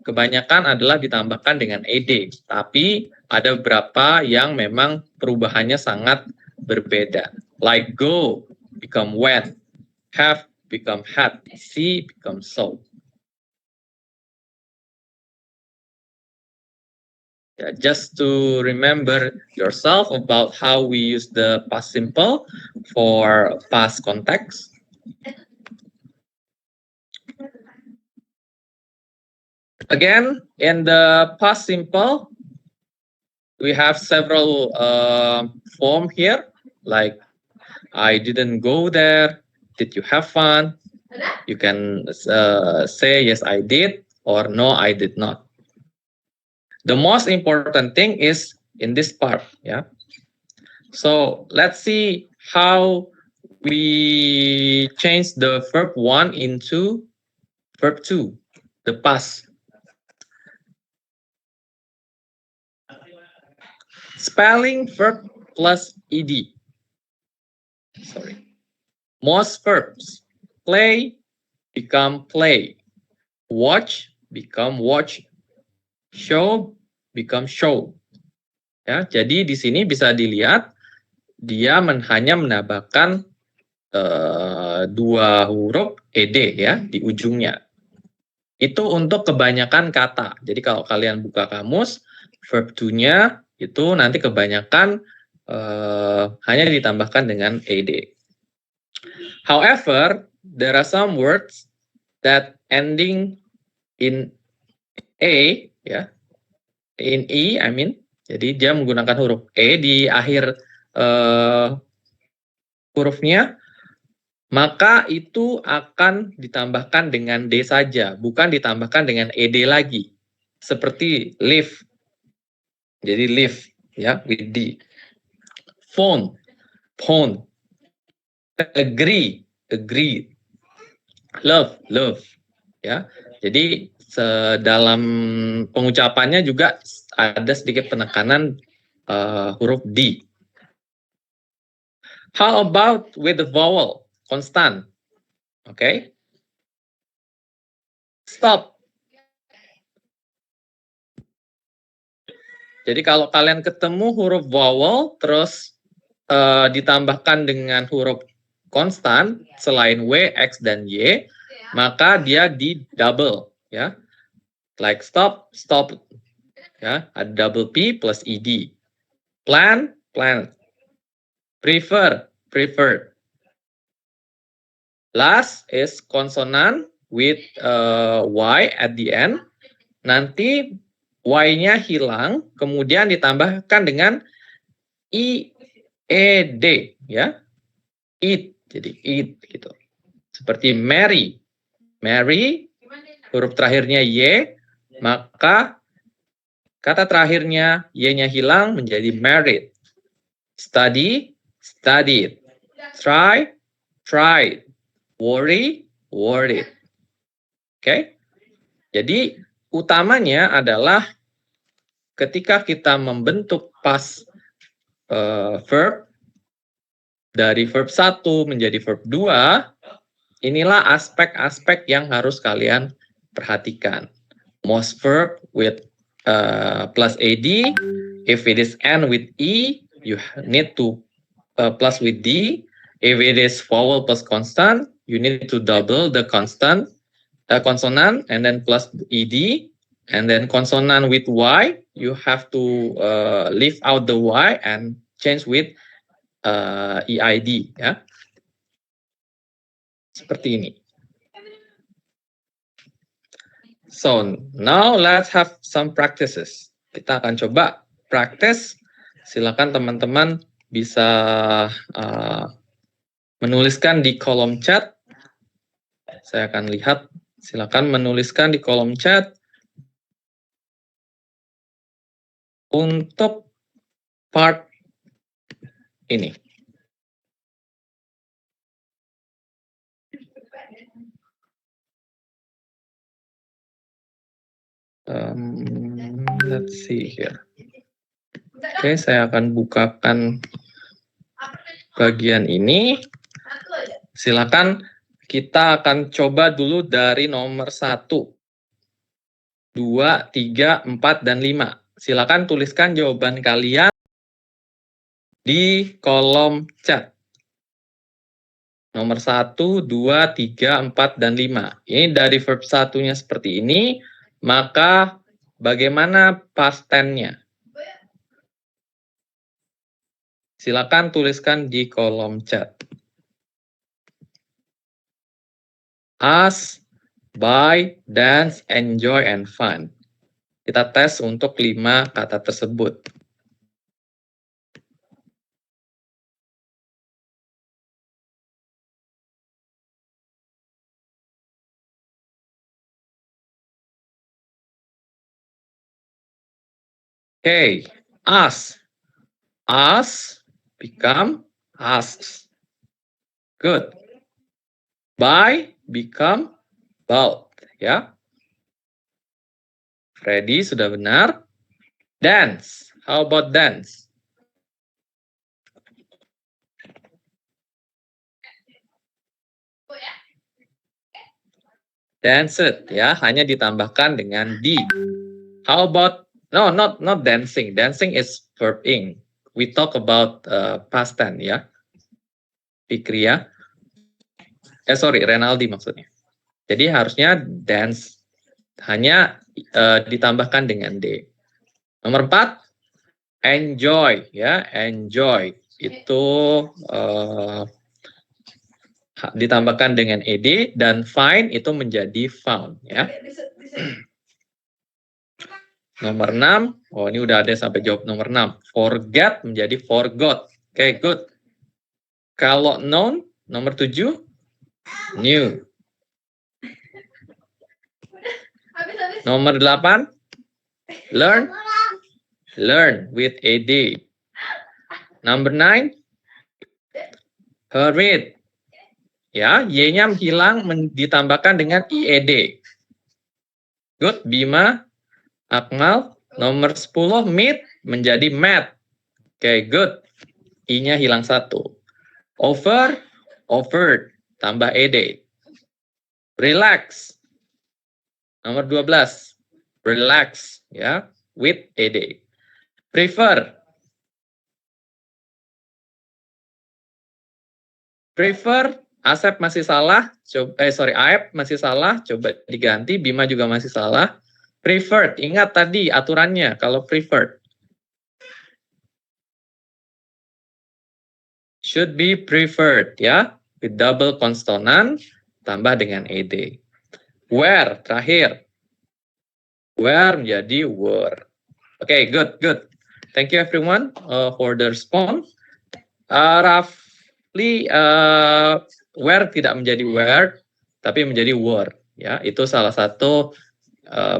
kebanyakan adalah ditambahkan dengan ed, tapi ada beberapa yang memang perubahannya sangat berbeda. Like go become went, have become had, see become saw. Yeah, just to remember yourself about how we use the past simple for past context. Again, in the past simple, we have several form here, like I didn't go there, did you have fun? You can say yes, I did, or no, I did not. The most important thing is in this part, yeah. So let's see how we change the verb 1 into verb 2, the past. Spelling verb plus ed. Sorry. Most verbs. Play become play. Watch become watch. Show become show. Ya, jadi di sini bisa dilihat dia hanya menambahkan dua huruf ed ya di ujungnya. Itu untuk kebanyakan kata. Jadi kalau kalian buka kamus, verb to-nya itu nanti kebanyakan hanya ditambahkan dengan ed. However, there are some words that ending in a, ya, in e, I mean, jadi dia menggunakan huruf e di akhir hurufnya, maka itu akan ditambahkan dengan d saja, bukan ditambahkan dengan ed lagi. Seperti live, jadi live, ya, with d. Phone, phone. Agree, agree. Love, love. Ya, jadi dalam pengucapannya juga ada sedikit penekanan huruf D. How about with the vowel? Constant. Okay. Stop. Jadi kalau kalian ketemu huruf vowel, terus ditambahkan dengan huruf konstan, selain W, X, dan Y, maka dia di double. Ya. Like stop, stop. Ya, ada double P plus ED. Plan, plan. Prefer, preferred. Last is consonant with Y at the end. Nanti Y-nya hilang, kemudian ditambahkan dengan I-E-D, ya. Eat, jadi eat gitu. Seperti marry. Marry, huruf terakhirnya Y, maka kata terakhirnya Y-nya hilang menjadi married. Study, studied. Try, tried. Worry, worried. Oke. Jadi utamanya adalah ketika kita membentuk past verb dari verb 1 menjadi verb 2, inilah aspek-aspek yang harus kalian perhatikan. Most verb with plus AD, if it is end with E, you need to plus with D. If it is vowel plus constant, you need to double the constant, consonant, and then plus ed, and then consonant with Y, you have to leave out the Y and change with EID, ya. Seperti ini. So now let's have some practices. Kita akan coba praktis. Silakan teman-teman bisa menuliskan di kolom chat. Saya akan lihat. Silakan menuliskan di kolom chat untuk part ini. Let's see here. Oke, saya akan bukakan bagian ini. Silakan kita akan coba dulu dari nomor 1. 2, 3, 4, dan 5. Silakan tuliskan jawaban kalian di kolom chat. Nomor 1, 2, 3, 4, dan 5. Ini dari verb satunya seperti ini, maka bagaimana past tense-nya? Silakan tuliskan di kolom chat. Ask, buy, dance, enjoy, and fun. Kita tes untuk 5 kata tersebut. Okay, ask. Ask, become, asks. Good. Buy, become, bought. Ya. Freddy sudah benar. Dance. How about dance? Danced, ya, hanya ditambahkan dengan di. How about, no, not dancing. Dancing is verb ing. We talk about past tense, ya. Fikri, ya. Sorry, Renaldi maksudnya. Jadi harusnya dance hanya ditambahkan dengan d. Nomor 4, enjoy, ya, enjoy itu ditambahkan dengan ed, dan find itu menjadi found, ya. Nomor 6, oh ini udah ada sampai jawab nomor 6. Forget menjadi forgot. Oke, good. Kalau known, nomor 7, new. Nomor 8, learn, learn with ed. Number 9, hurried. Ya, y-nya hilang ditambahkan dengan ied. Good, Bima, Akmal. Nomor 10, meet menjadi met. Oke, good. I-nya hilang 1. Over, offered, tambah ed. Relax. Nomor 12, relax, ya, with ed. Prefer. Prefer, Asep masih salah. Aep masih salah. Coba diganti. Bima juga masih salah. Preferred, ingat tadi aturannya kalau preferred. Should be preferred, ya. With double konsonan, tambah dengan ed. Where, terakhir. Where menjadi were. Okay, good. Thank you everyone for the response. Roughly, where tidak menjadi where, tapi menjadi were. Ya, itu salah satu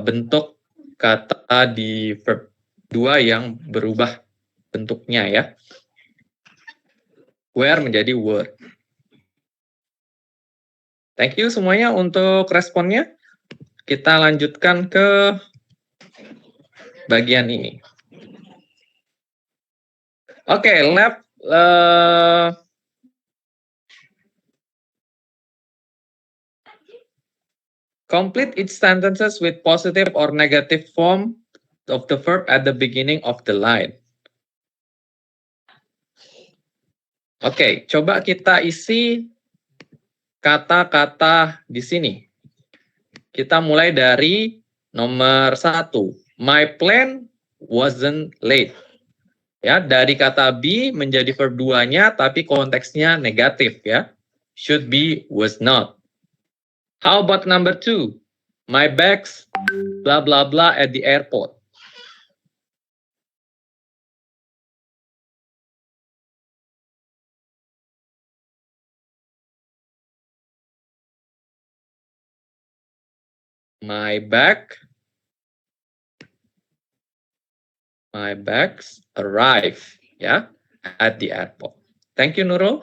bentuk kata di verb 2 yang berubah bentuknya, ya. Where menjadi were. Thank you semuanya untuk responnya. Kita lanjutkan ke bagian ini. Oke, lab complete each sentences with positive or negative form of the verb at the beginning of the line. Oke, coba kita isi kata-kata di sini. Kita mulai dari nomor 1. My plane wasn't late. Ya, dari kata be menjadi verb 2-nya, tapi konteksnya negatif, ya. Should be, was not. How about number 2? My bags, blah blah blah at the airport. My bags arrive, ya, at the airport. Thank you, Nurul.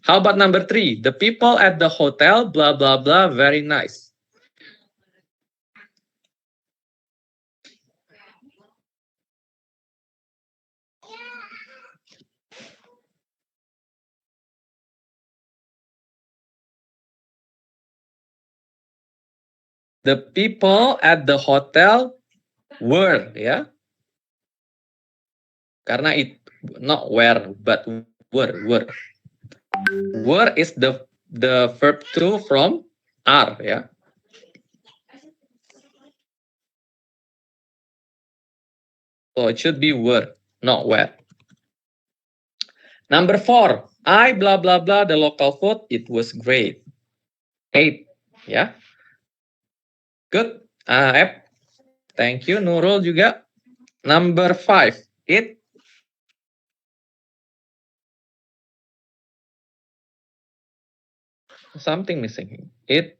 How about number 3? The people at the hotel, blah blah blah, very nice. The people at the hotel were, ya. Karena it not were but were. Were is the verb to from are, ya. So it should be were, not were. Number 4, I blah blah blah the local food, it was great. 8, ya. Good. App. Thank you. Nurul juga. Number 5, it. Something missing. It.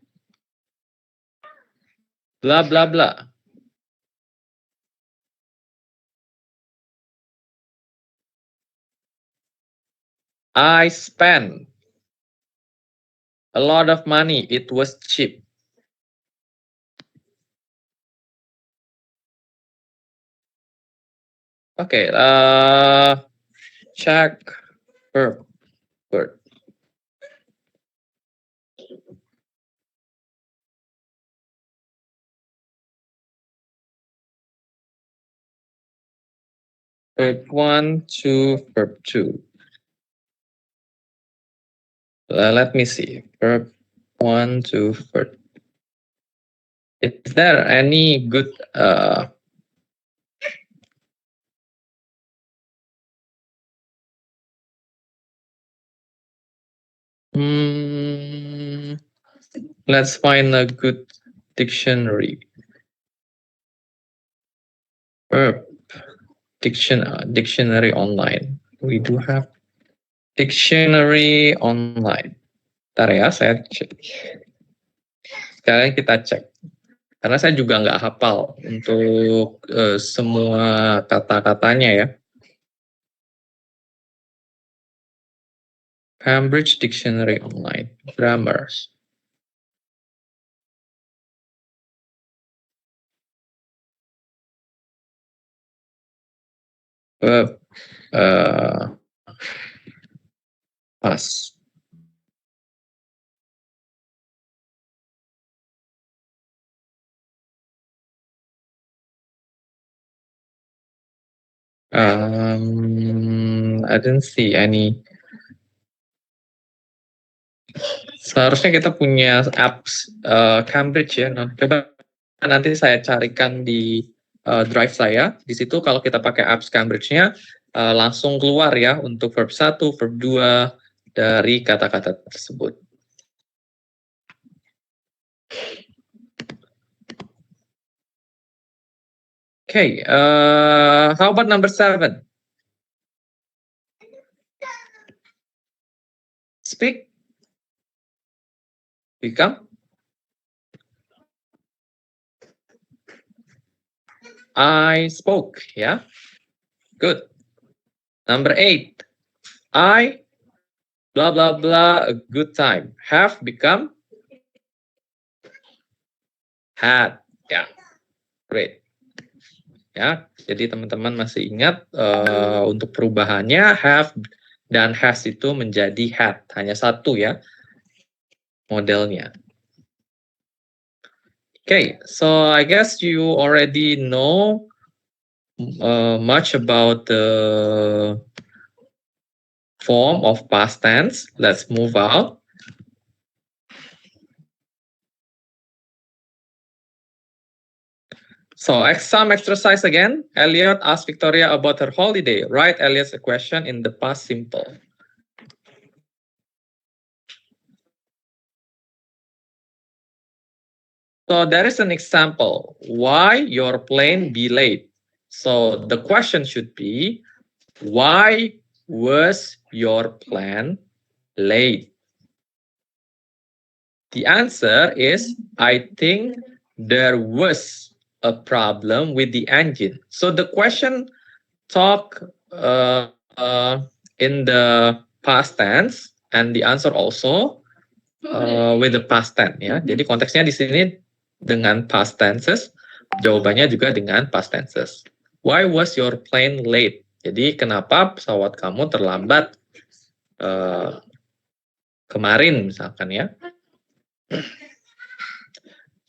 Blah blah blah. I spent a lot of money. It was cheap. Okay. Check verb. Verb. Verb 1 to verb 2. Let me see. Verb 1 to verb. Is there any good let's find a good dictionary. Verb dictionary online. We do have dictionary online. Bentar ya, saya cek. Sekarang kita cek. Karena saya juga nggak hafal untuk semua kata-katanya ya. Cambridge Dictionary Online. Grammars. Pas. I didn't see any. Seharusnya kita punya apps Cambridge ya. Nah, coba nanti saya carikan di drive saya. Di situ kalau kita pakai apps Cambridge-nya langsung keluar ya untuk verb 1, verb 2 dari kata-kata tersebut. Okay, how about number 7? Speak. Become. I spoke, ya. Good. Number 8. I blah blah blah a good time. Have become had. Ya. Great. Ya, jadi teman-teman masih ingat untuk perubahannya have dan has itu menjadi had, hanya satu ya modelnya. Okay, so I guess you already know much about the form of past tense. Let's move on. So, some exercise again. Elliot asked Victoria about her holiday. Write Elliot's question in the past simple. So, there is an example. Why your plane be late? So, the question should be, why was your plane late? The answer is, I think there was a problem with the engine. So the question talk in the past tense and the answer also with the past tense ya. Jadi konteksnya di sini dengan past tenses, jawabannya juga dengan past tenses. Why was your plane late? Jadi kenapa pesawat kamu terlambat kemarin misalkan ya.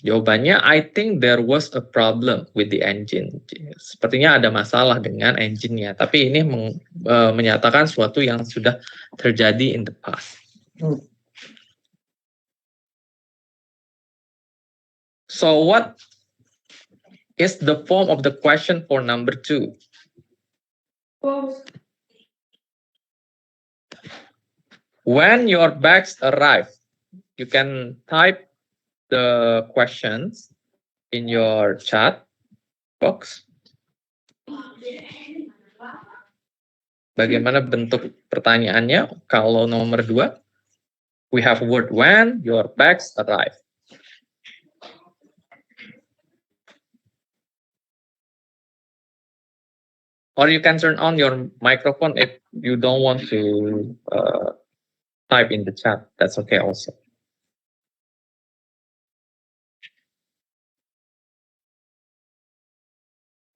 Jawabannya, I think there was a problem with the engine. Sepertinya ada masalah dengan engine-nya. Tapi ini menyatakan sesuatu yang sudah terjadi in the past. So what is the form of the question for number 2? When your bags arrive, you can type the questions in your chat box. Bagaimana bentuk pertanyaannya? Kalau nomor 2, we have word when your bags arrive. Or you can turn on your microphone if you don't want to type in the chat. That's okay also.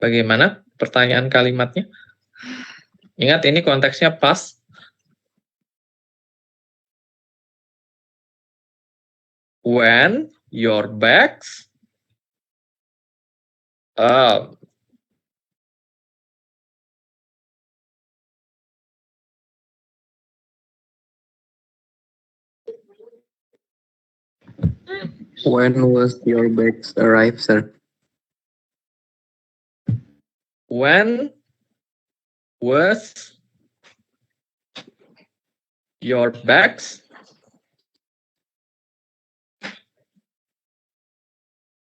Bagaimana pertanyaan kalimatnya? Ingat ini konteksnya past. When your bags When was your bags arrive, sir? When was your bags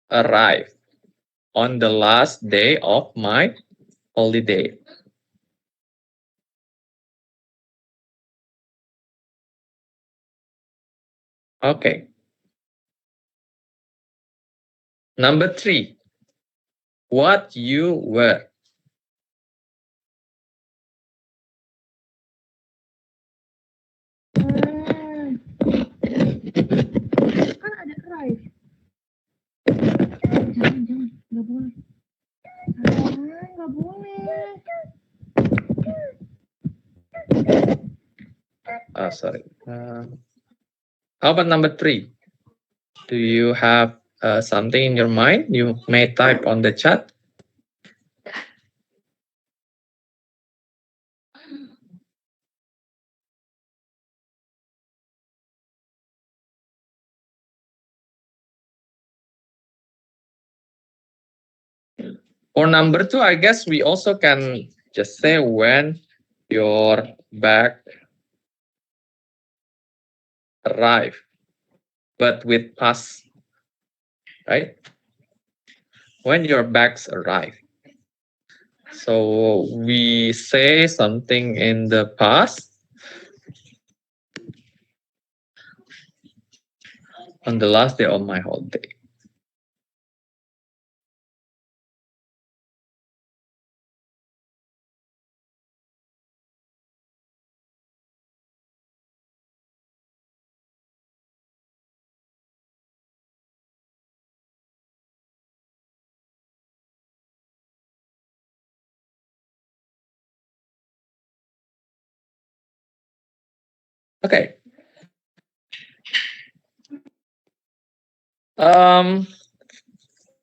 arrive? On the last day of my holiday. Okay. Number 3. What you wear. Kan ada arrive. Jangan, nggak boleh. Nggak boleh. Sorry. How about number 3? Do you have something in your mind? You may type on the chat. For number 2, I guess we also can just say when your bag arrive, but with past, right? When your bags arrive. So we say something in the past. On the last day of my holiday. Okay.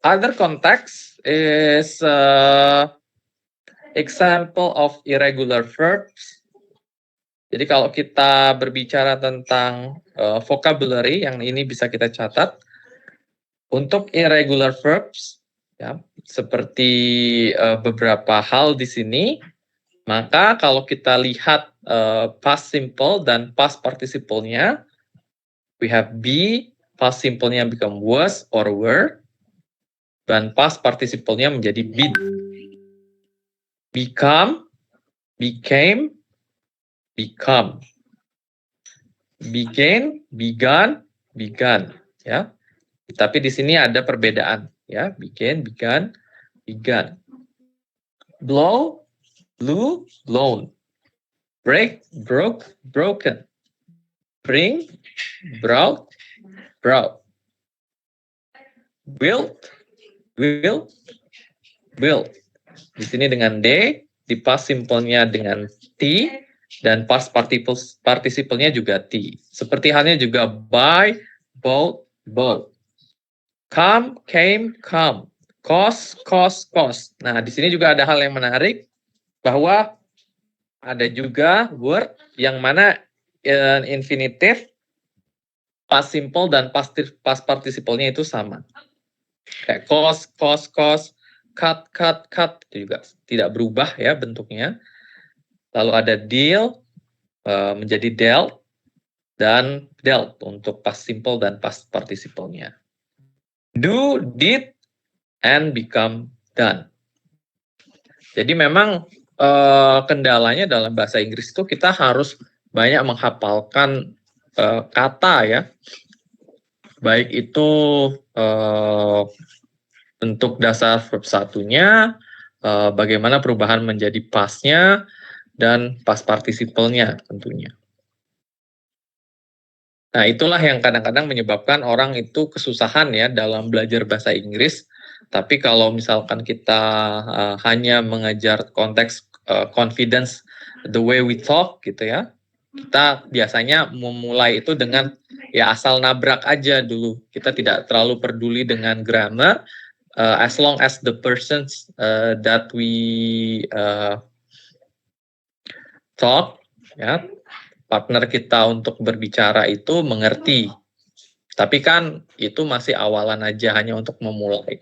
Other context is example of irregular verbs. Jadi kalau kita berbicara tentang vocabulary, yang ini bisa kita catat. Untuk irregular verbs, ya, seperti beberapa hal di sini, maka kalau kita lihat past simple dan past participle-nya, we have be, past simple-nya become was or were, dan past participle-nya menjadi been. Become, became, become. Begin, began, began. Ya. Tapi di sini ada perbedaan. Ya, begin, began, began. Blow, blew, blown. Break, broke, broken. Bring, brought, brought. Build, built, built. Di sini dengan D, di past simple-nya dengan T, dan past participle-nya juga T. Seperti halnya juga buy, bought, bought. Come, came, come. Cost, cost, cost. Nah, di sini juga ada hal yang menarik bahwa ada juga word yang mana infinitive, past simple dan past participle-nya itu sama. Kayak cost, cost, cost, cut, cut, cut itu juga tidak berubah ya bentuknya. Lalu ada deal menjadi dealt dan dealt untuk past simple dan past participle-nya. Do, did, and become done. Jadi memang kendalanya dalam bahasa Inggris itu kita harus banyak menghafalkan kata ya. Baik itu bentuk dasar verb satunya, bagaimana perubahan menjadi past-nya, dan past participle-nya tentunya. Nah, itulah yang kadang-kadang menyebabkan orang itu kesusahan ya dalam belajar bahasa Inggris. Tapi kalau misalkan kita hanya mengajar konteks confidence, the way we talk gitu ya, kita biasanya memulai itu dengan ya asal nabrak aja dulu. Kita tidak terlalu peduli dengan grammar, as long as the persons that we talk, ya, partner kita untuk berbicara itu mengerti. Tapi kan itu masih awalan aja, hanya untuk memulai.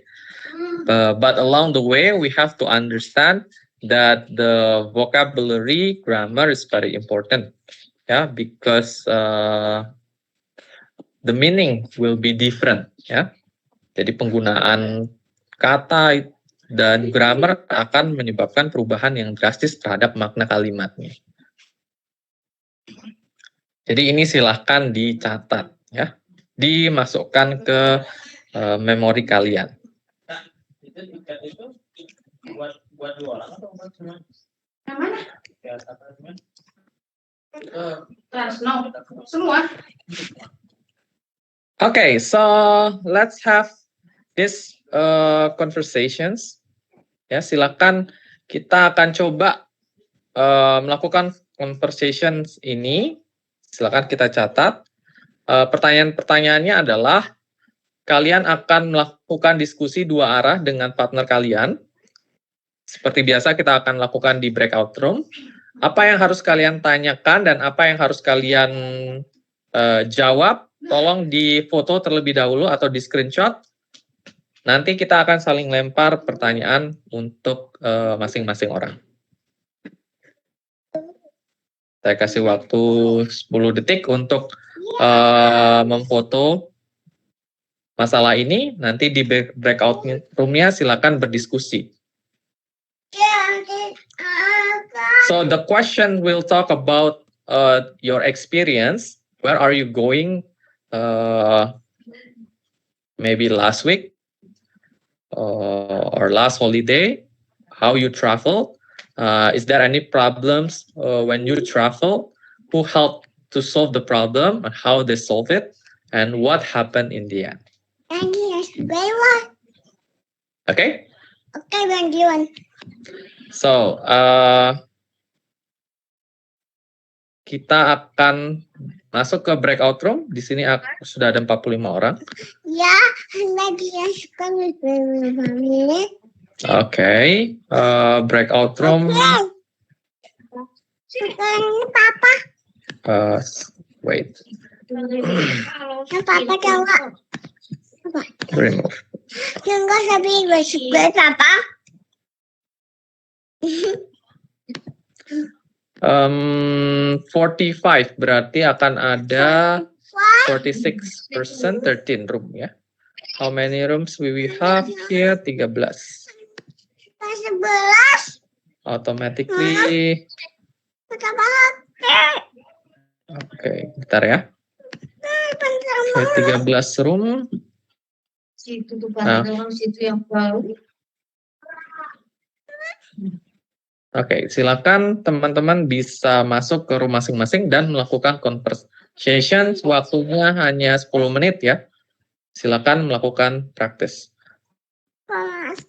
But along the way, we have to understand that the vocabulary grammar is very important, yeah, because the meaning will be different, ya. Jadi penggunaan kata dan grammar akan menyebabkan perubahan yang drastis terhadap makna kalimatnya. Jadi ini silahkan dicatat, ya, dimasukkan ke memori kalian. Itu buat dua orang atau buat semua? Yang mana? Semua. Okay, so let's have this conversations. Ya, silakan kita akan coba melakukan conversations ini. Silakan kita catat. Pertanyaan-pertanyaannya adalah kalian akan melakukan diskusi dua arah dengan partner kalian. Seperti biasa kita akan lakukan di breakout room. Apa yang harus kalian tanyakan dan apa yang harus kalian jawab, tolong difoto terlebih dahulu atau di screenshot. Nanti kita akan saling lempar pertanyaan untuk masing-masing orang. Saya kasih waktu 10 detik untuk memfoto masalah ini. Nanti di breakout room-nya silakan berdiskusi. So the question will talk about your experience. Where are you going? Maybe last week or last holiday. How you travel? Is there any problems when you travel? Who helped to solve the problem and how they solve it? And what happened in the end? Okay? Oke, Bang Diwan. So, kita akan masuk ke breakout room. Di sini sudah ada 45 orang. Ya, lagi yang suka nih. Okay, breakout room. Sekarang Papa. Wait. Yang Papa jawab. Remove. Yang enggak sabi gue suka Papa. 45 berarti akan ada 46% 13 room ya. How many rooms we have here? 13. 11. Automatically. Kita banget. Oke, bentar ya. Oke, 13 room. Situ tuh orang situ yang baru. Oke, silakan teman-teman bisa masuk ke room masing-masing dan melakukan conversation. Waktunya hanya 10 menit ya. Silakan melakukan praktis. Panas.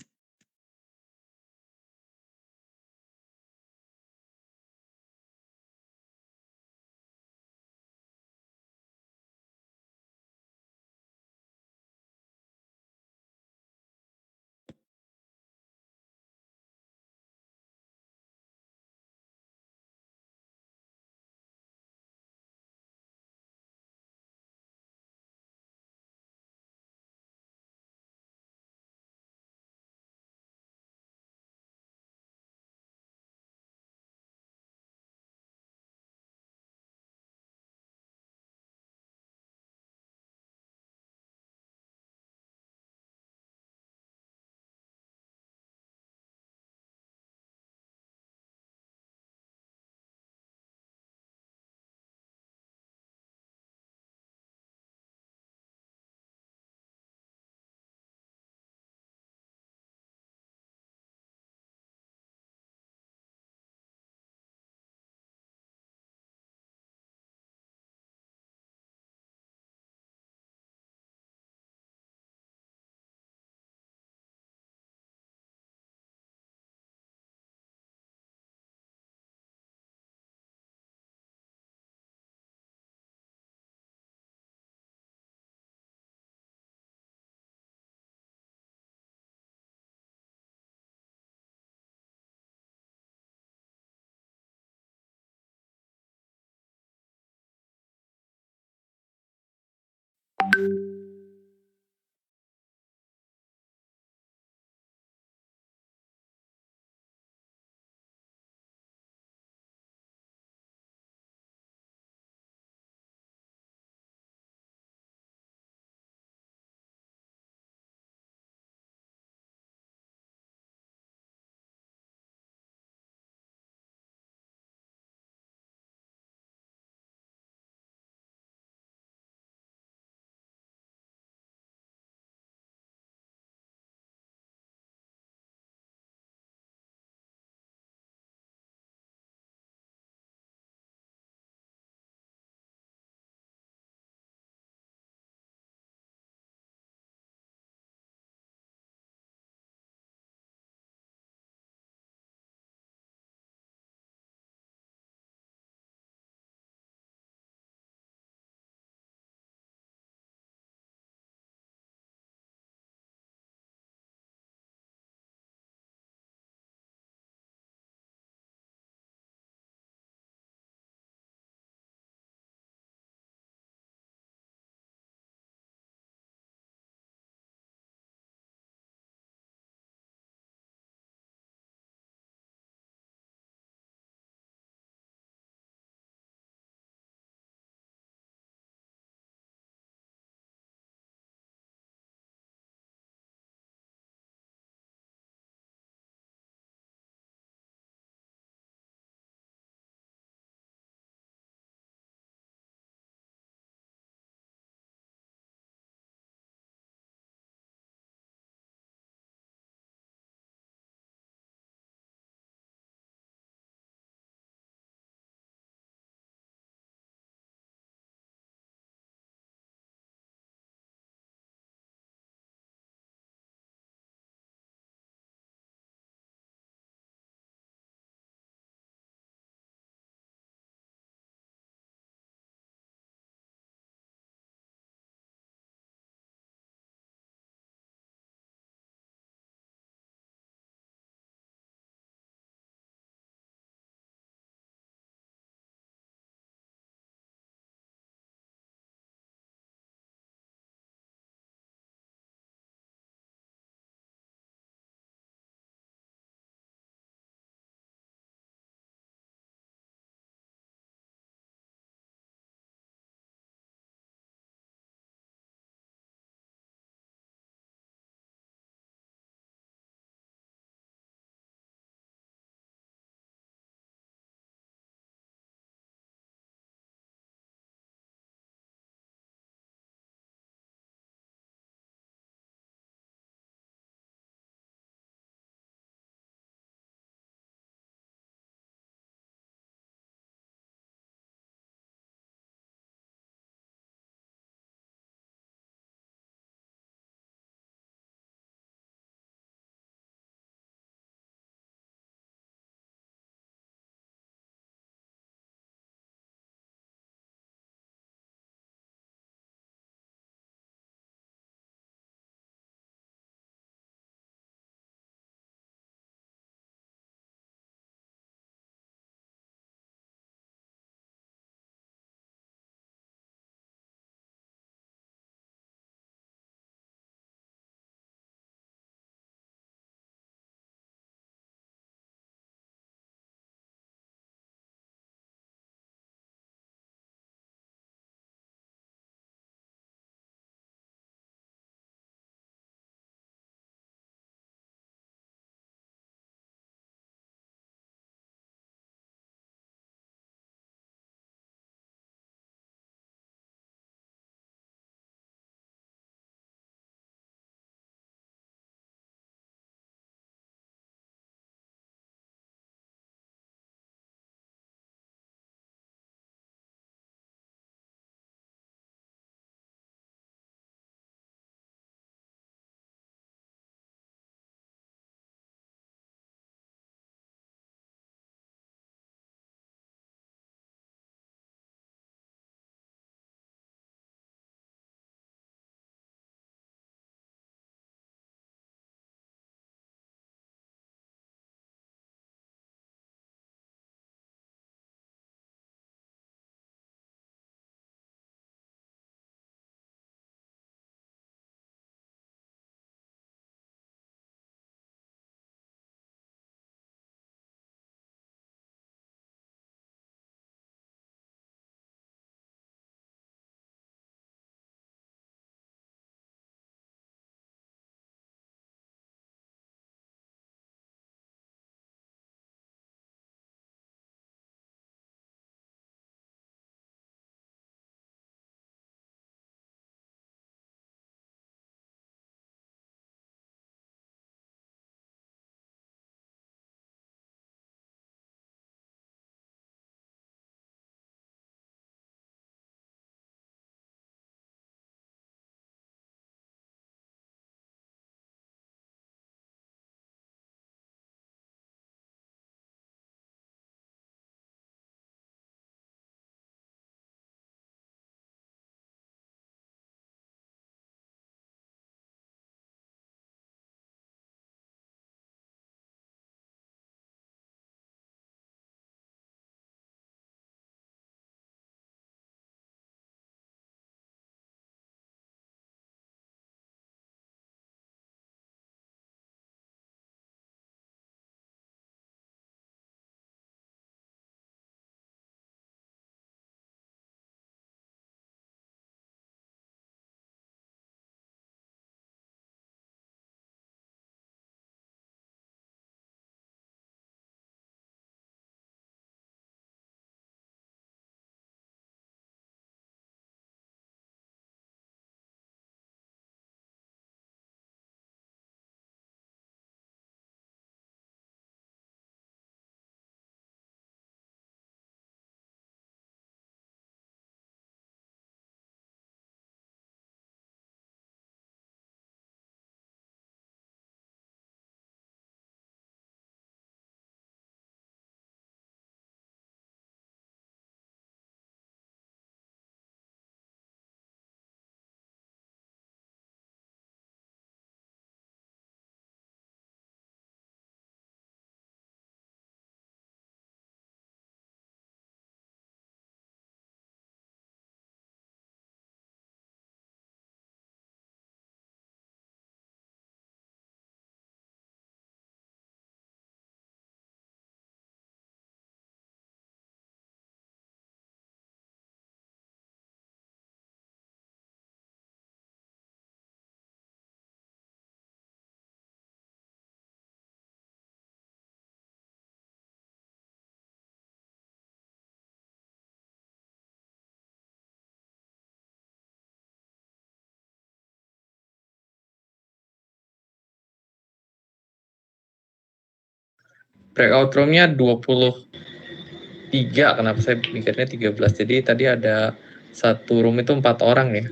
breakout room-nya 23, kenapa saya mikirnya 13. Jadi tadi ada satu room itu 4 orang ya.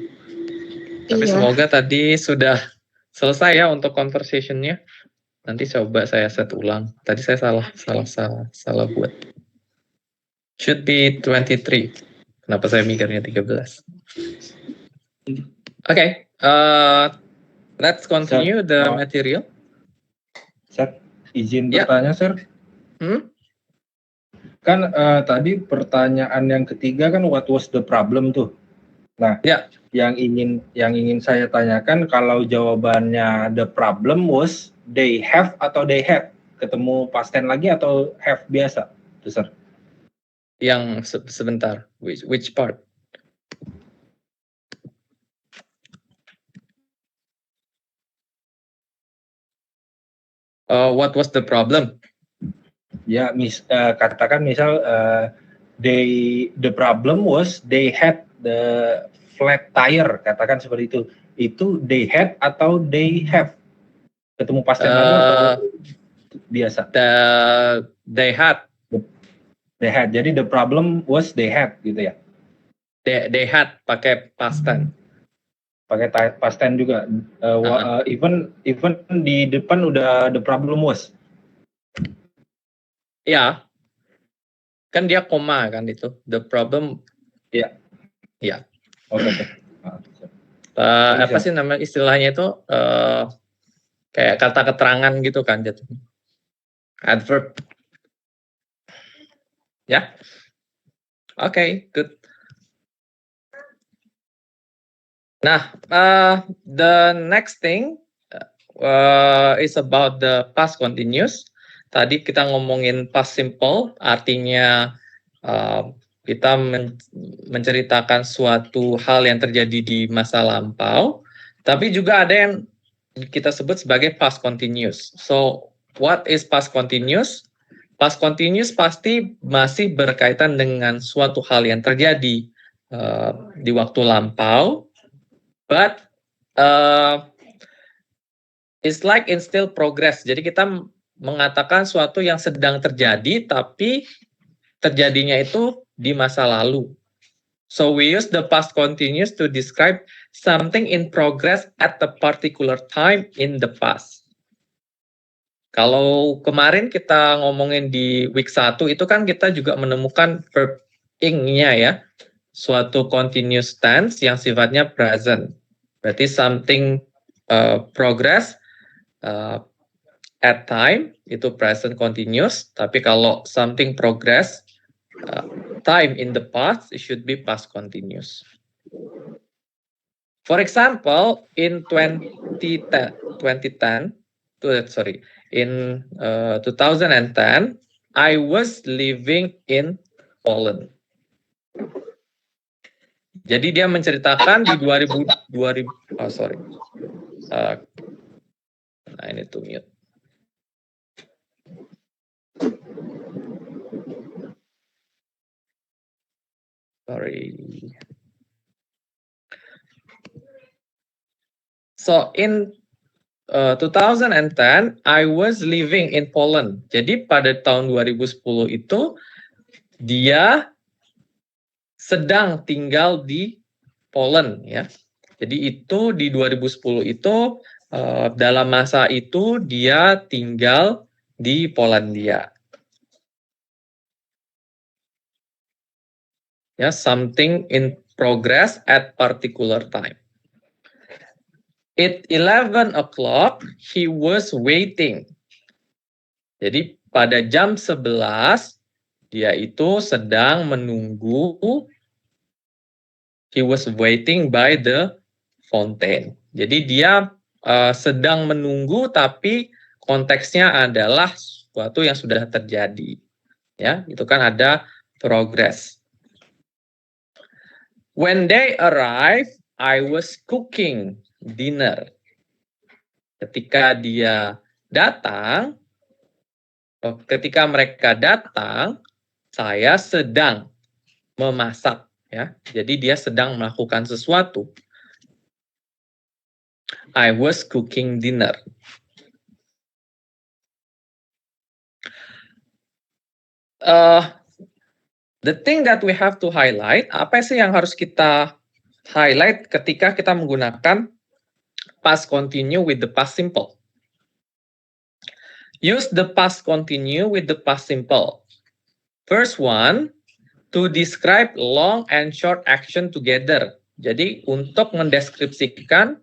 Tapi Iya. semoga tadi sudah selesai ya untuk conversation-nya. Nanti coba saya set ulang. Tadi saya salah buat. Should be 23. Kenapa saya mikirnya 13? Okay, let's continue the material. Saya izin Ya. bertanya, Sir. Kan tadi pertanyaan yang ketiga kan what was the problem tuh. Nah, Ya. yang ingin saya tanyakan kalau jawabannya the problem was they have atau they had, ketemu past tense lagi atau have biasa, tuh, Sir. Yang sebentar, which part? What was the problem? Ya, katakan misal the problem was they had the flat tire, katakan seperti itu. Itu they had atau they have? Ketemu past tense lagi atau biasa? They had. They had. Jadi the problem was they had gitu ya. They had pakai past tense. Pakai past tense juga. Even di depan udah the problem was. Ya, kan dia koma kan itu. The problem. Ya. Ya. Oke. Apa sih nama istilahnya itu? Kayak kata keterangan gitu kan jatuhnya. Adverb. Ya. Okay, good. Nah, the next thing is about the past continuous. Tadi kita ngomongin past simple, artinya kita menceritakan suatu hal yang terjadi di masa lampau, tapi juga ada yang kita sebut sebagai past continuous. So, what is past continuous? Past continuous pasti masih berkaitan dengan suatu hal yang terjadi di waktu lampau, but it's like in still progress. Jadi kita mengatakan suatu yang sedang terjadi, tapi terjadinya itu di masa lalu. So we use the past continuous to describe something in progress at a particular time in the past. Kalau kemarin kita ngomongin di week 1 itu kan kita juga menemukan verb ing-nya ya. Suatu continuous tense yang sifatnya present. Berarti something progress at time itu present continuous, tapi kalau something progress time in the past, it should be past continuous. For example, in 2010, I was living in Poland. Jadi dia menceritakan di 2000 I need to mute. Sorry. So in 2010, I was living in Poland. Jadi pada tahun 2010 itu dia sedang tinggal di Poland ya. Jadi itu di 2010 itu dalam masa itu dia tinggal di Polandia. Ya, something in progress at particular time. At 11 o'clock, he was waiting. Jadi pada jam 11, dia itu sedang menunggu. He was waiting by the fountain. Jadi dia sedang menunggu, tapi konteksnya adalah sesuatu yang sudah terjadi. Ya, itu kan ada progress. When they arrived, I was cooking dinner. Ketika mereka datang, saya sedang memasak. Ya, jadi dia sedang melakukan sesuatu. I was cooking dinner. The thing that we have to highlight, apa sih yang harus kita highlight ketika kita menggunakan past continue with the past simple? Use the past continue with the past simple. First one, to describe long and short action together. Jadi untuk mendeskripsikan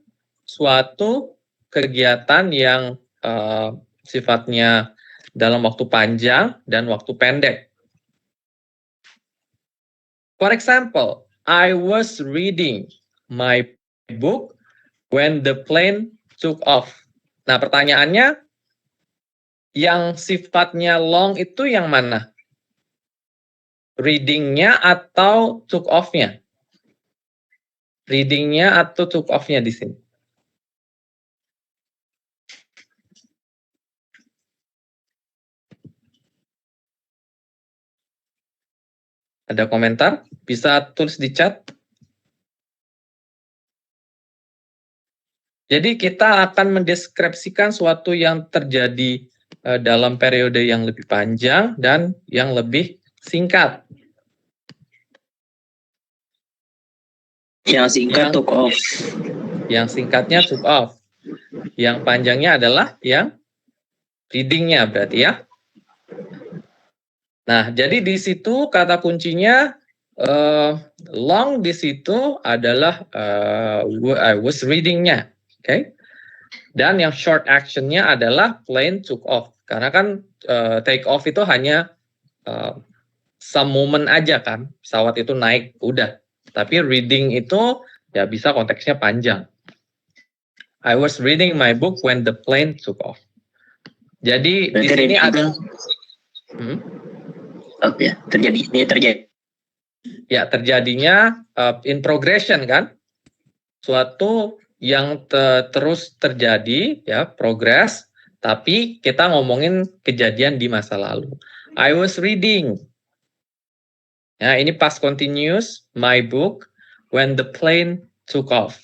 suatu kegiatan yang sifatnya dalam waktu panjang dan waktu pendek. For example, I was reading my book when the plane took off. Nah, pertanyaannya, yang sifatnya long itu yang mana? Reading-nya atau took off-nya? Reading-nya atau took off-nya di sini? Ada komentar? Bisa tulis di chat. Jadi kita akan mendeskripsikan suatu yang terjadi dalam periode yang lebih panjang dan yang lebih singkat. Yang singkat took off. Yang singkatnya took off. Yang panjangnya adalah yang reading-nya berarti ya. Nah, jadi di situ kata kuncinya long di situ adalah I was reading-nya. Okay? Dan yang short action-nya adalah plane took off. Karena kan take off itu hanya some moment aja kan. Pesawat itu naik, udah. Tapi reading itu ya bisa konteksnya panjang. I was reading my book when the plane took off. Jadi di sini ada terjadi. Ya, terjadinya in progression kan. Suatu yang terus terjadi ya, progress, tapi kita ngomongin kejadian di masa lalu. I was reading. Ya, ini past continuous, my book, when the plane took off.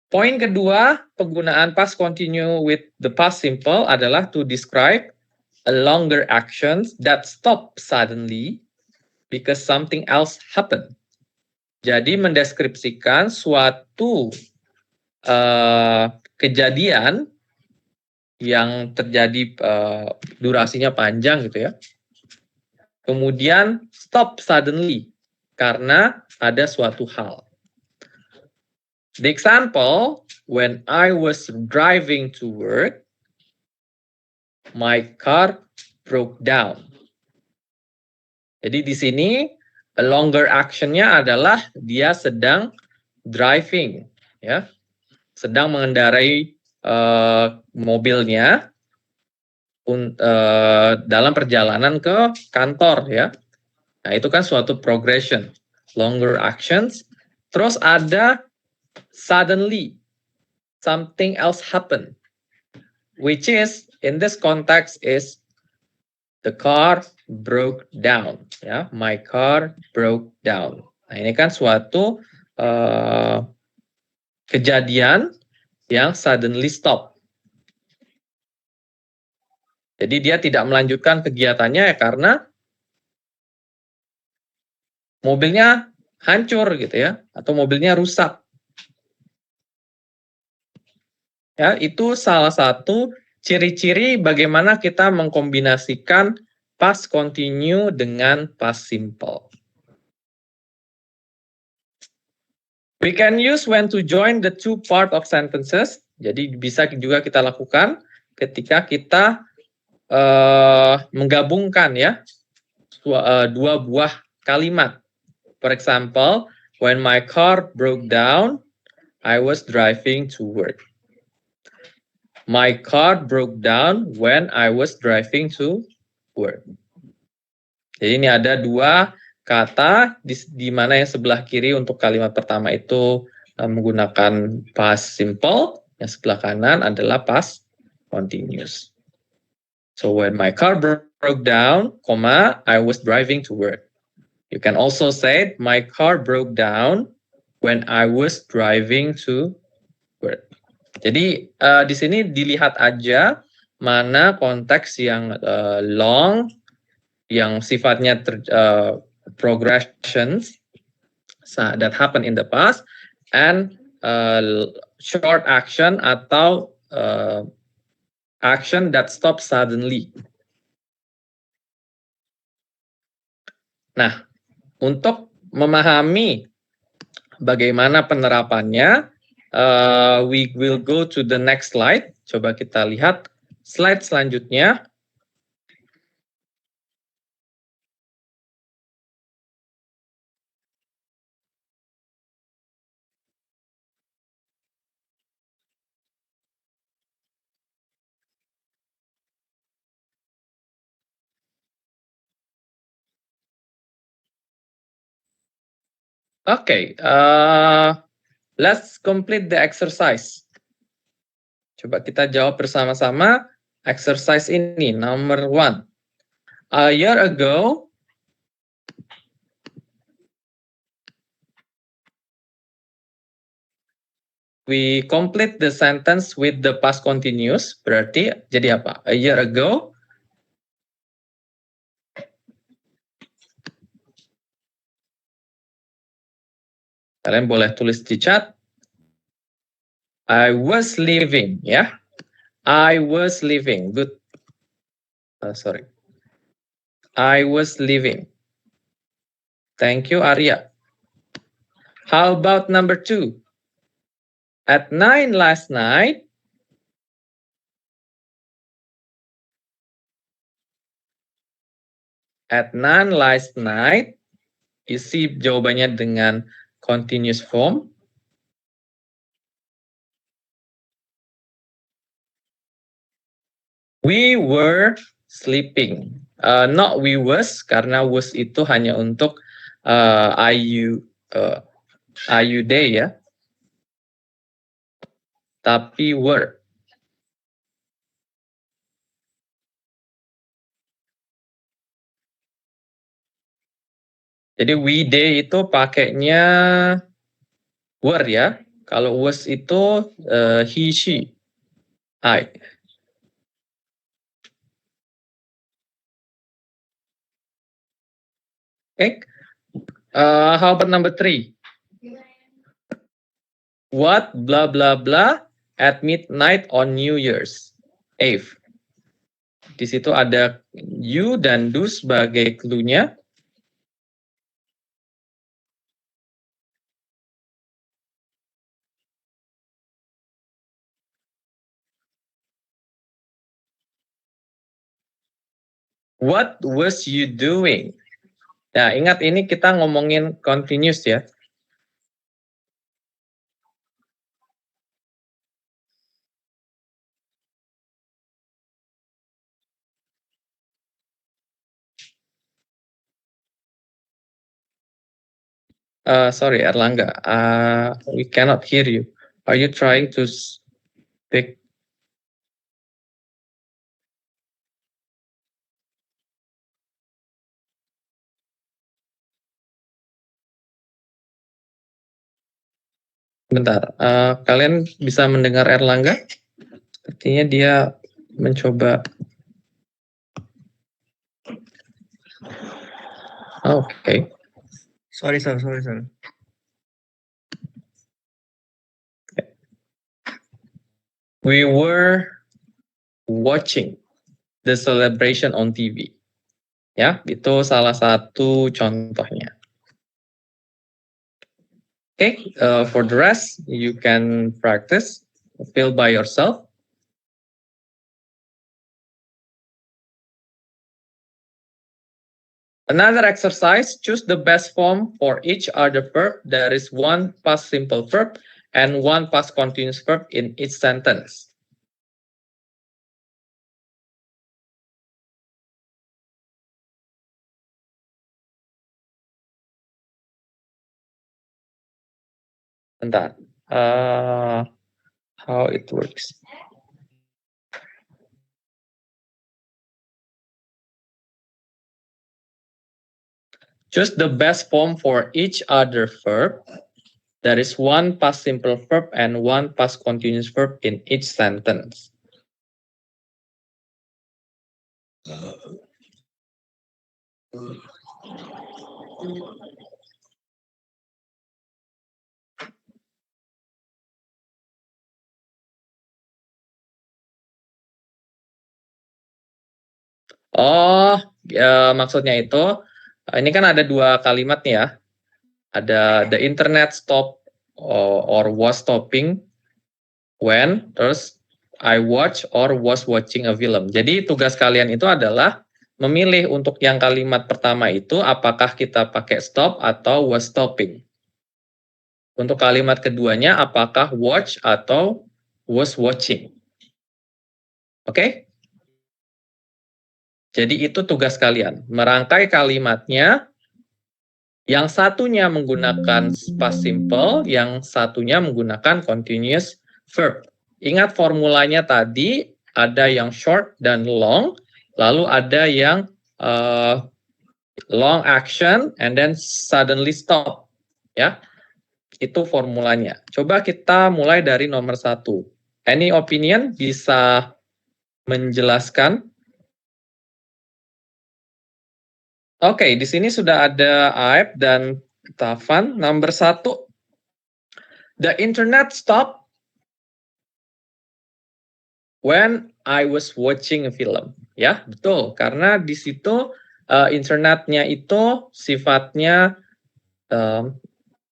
Poin kedua, penggunaan past continue with the past simple adalah to describe a longer action that stop suddenly because something else happened. Jadi mendeskripsikan suatu kejadian yang terjadi durasinya panjang gitu ya. Kemudian stop suddenly karena ada suatu hal. The example, when I was driving to work, my car broke down. Jadi di sini a longer action-nya adalah dia sedang driving, ya, sedang mengendarai mobilnya dalam perjalanan ke kantor, ya. Nah, itu kan suatu progression, longer actions. Terus ada suddenly, something else happen, which is in this context is the car broke down, ya, my car broke down. Nah, ini kan suatu kejadian yang suddenly stop. Jadi dia tidak melanjutkan kegiatannya ya karena mobilnya hancur gitu ya, atau mobilnya rusak. Ya, itu salah satu ciri-ciri bagaimana kita mengkombinasikan past continue dengan past simple. We can use when to join the two part of sentences. Jadi bisa juga kita lakukan ketika kita menggabungkan ya dua buah kalimat. For example, when my car broke down, I was driving to work. My car broke down when I was driving to work. Jadi ini ada dua kata di mana yang sebelah kiri untuk kalimat pertama itu menggunakan past simple, yang sebelah kanan adalah past continuous. So when my car broke down, I was driving to work. You can also say my car broke down when I was driving to work. Jadi di sini dilihat aja mana konteks yang long, yang sifatnya progressions that happen in the past, and short action atau action that stops suddenly. Nah, untuk memahami bagaimana penerapannya, we will go to the next slide. Coba kita lihat slide selanjutnya. Okay, let's complete the exercise. Coba kita jawab bersama-sama exercise ini, number 1. A year ago, we complete the sentence with the past continuous. Berarti jadi apa? A year ago, kalian boleh tulis di chat. I was living, ya. I was living. Good. Sorry. I was living. Thank you, Arya. How about number 2? At 9 last night, isi jawabannya dengan continuous form. We were sleeping. Not we was, karena was itu hanya untuk IU day ya. Tapi were. Jadi we day itu pakainya were ya. Kalau was itu he, she, I. Okay. How about number 3? What blah blah blah at midnight on New Year's Eve. Di situ ada you dan do sebagai clue-nya. What was you doing? Nah, ingat ini kita ngomongin continuous ya. Sorry, Erlangga. We cannot hear you. Are you trying to speak? Bentar, kalian bisa mendengar Erlangga? Sepertinya dia mencoba. Okay. Sorry, sir. We were watching the celebration on TV. Ya, itu salah satu contohnya. Okay, for the rest, you can practice, fill by yourself. Another exercise, choose the best form for each other verb. There is one past simple verb and one past continuous verb in each sentence. Bentar, how it works. Choose the best form for each other verb. There is one past simple verb and one past continuous verb in each sentence. Oh, ya, maksudnya itu, ini kan ada dua kalimat nih ya. Ada the internet stop or was stopping when, terus I watch or was watching a film. Jadi tugas kalian itu adalah memilih untuk yang kalimat pertama itu apakah kita pakai stop atau was stopping. Untuk kalimat keduanya apakah watch atau was watching. Oke? Jadi itu tugas kalian. Merangkai kalimatnya, yang satunya menggunakan past simple, yang satunya menggunakan continuous verb. Ingat formulanya tadi, ada yang short dan long, lalu ada yang long action and then suddenly stop. Ya, itu formulanya. Coba kita mulai dari nomor 1. Any opinion bisa menjelaskan? Oke, di sini sudah ada Aib dan Tavan. Nomor 1, the internet stopped when I was watching a film. Ya, betul. Karena di situ internetnya itu sifatnya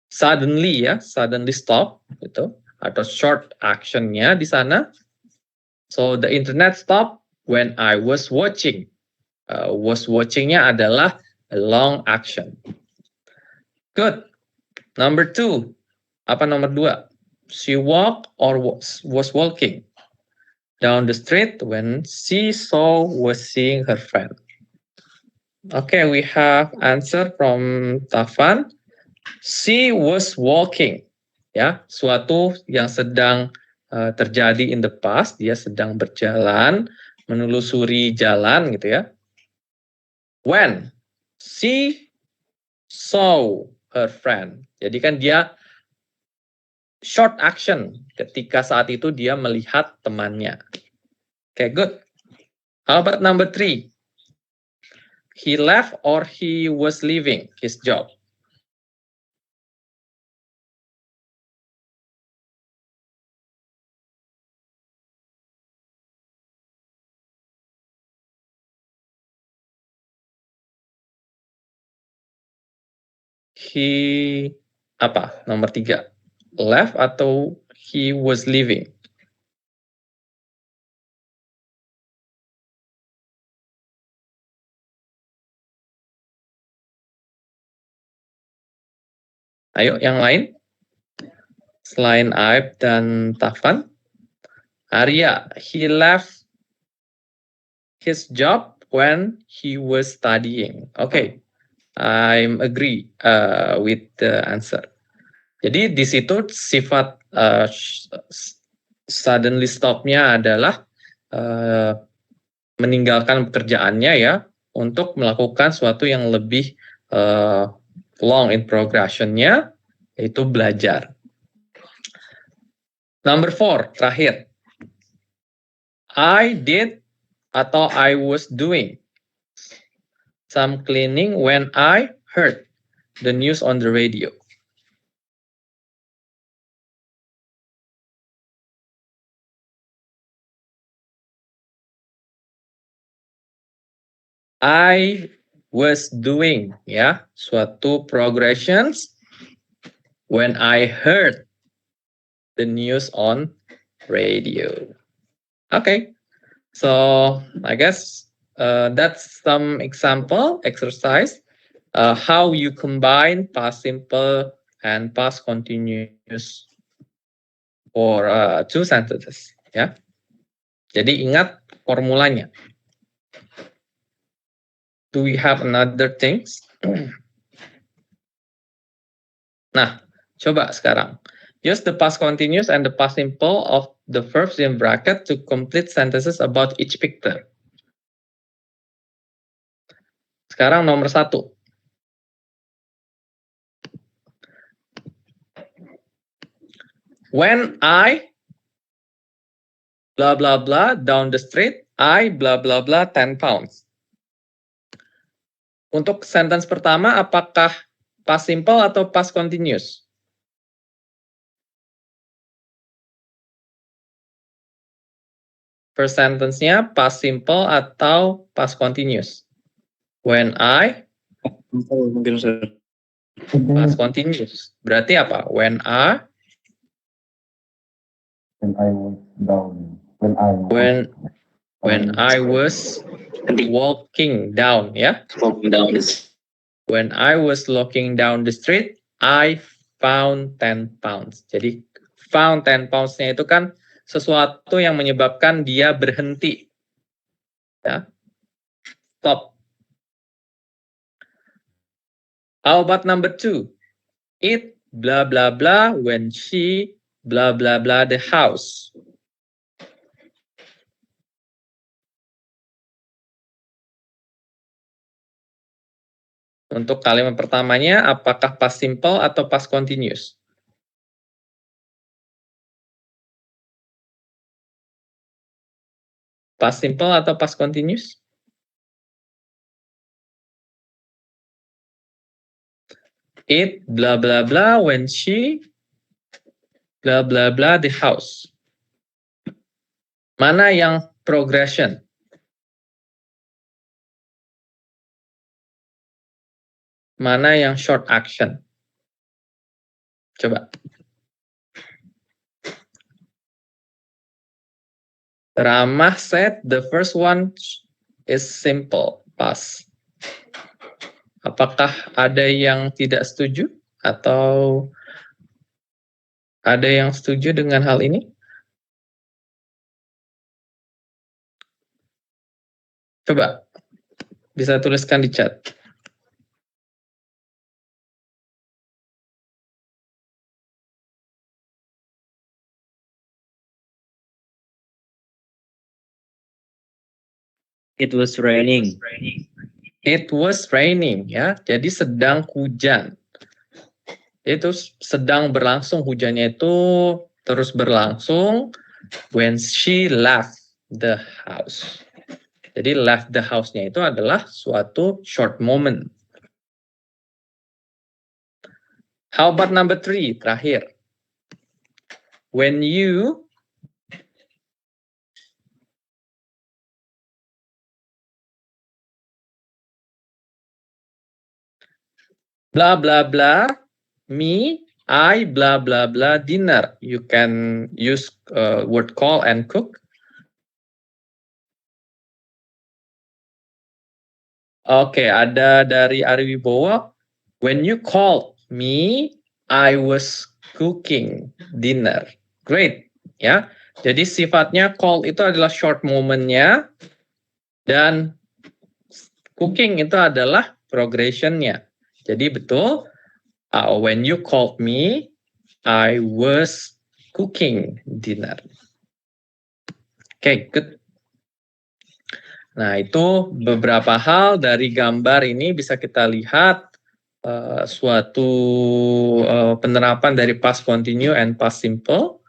suddenly ya, suddenly stop gitu, atau short actionnya di sana. So the internet stopped when I was watching. Was watching-nya adalah a long action. Good. Number 2. Apa nomor 2? She walked or was walking down the street when she was seeing her friend. Okay, we have answer from Tavan. She was walking. Ya, suatu yang sedang terjadi in the past, dia sedang berjalan, menelusuri jalan gitu ya. When she saw her friend. Jadi kan dia short action ketika saat itu dia melihat temannya. Okay, good. How about number 3? He left or he was leaving his job. He apa? Nomor 3. Left atau he was leaving? Ayo yang lain. Selain Aib dan Tavan. Arya, he left his job when he was studying. Okay. I'm agree with the answer. Jadi di situ sifat suddenly stop-nya adalah meninggalkan pekerjaannya ya untuk melakukan sesuatu yang lebih long in progression-nya, yaitu belajar. Number 4, terakhir. I did atau I was doing some cleaning when I heard the news on the radio. I was doing ya suatu progressions when I heard the news on radio. Okay, so I guess that's some example exercise how you combine past simple and past continuous for 2 sentences ya. Jadi ingat formulanya. Do we have another things? Nah, coba sekarang. Use the past continuous and the past simple of the verbs in bracket to complete sentences about each picture. Sekarang nomor 1. When I blah blah blah down the street, I bla bla bla 10 pounds. Untuk sentence pertama, apakah past simple atau past continuous? First sentence-nya past simple atau past continuous? When I Mungkin sir. past continuous. Berarti apa? When I was down. when I was walking down, ya. Walking down this. When I was walking down the street, I found 10 pounds. Jadi found 10 pounds-nya itu kan sesuatu yang menyebabkan dia berhenti. Ya. Stop. How about number 2? It blah blah blah when she blah blah blah the house. Untuk kalimat pertamanya, apakah past simple atau past continuous? Past simple atau past continuous? It blah blah blah when she blah blah blah the house. Mana yang progression? Mana yang short action? Coba. Ramah said the first one is simple, past. Apakah ada yang tidak setuju atau ada yang setuju dengan hal ini? Coba bisa tuliskan di chat. It was raining. It was raining, ya. Jadi sedang hujan. Itu sedang berlangsung, hujannya itu terus berlangsung when she left the house. Jadi left the house-nya itu adalah suatu short moment. How about number 3, terakhir. When you blah blah blah me I blah blah blah dinner. You can use word call and cook. Oke, ada dari Ari Wibowo. When you called me, I was cooking dinner. Great, ya. Jadi sifatnya call itu adalah short moment-nya dan cooking itu adalah progression-nya. Jadi betul, when you called me, I was cooking dinner. Oke, good. Nah, itu beberapa hal dari gambar ini bisa kita lihat suatu penerapan dari past continue and past simple.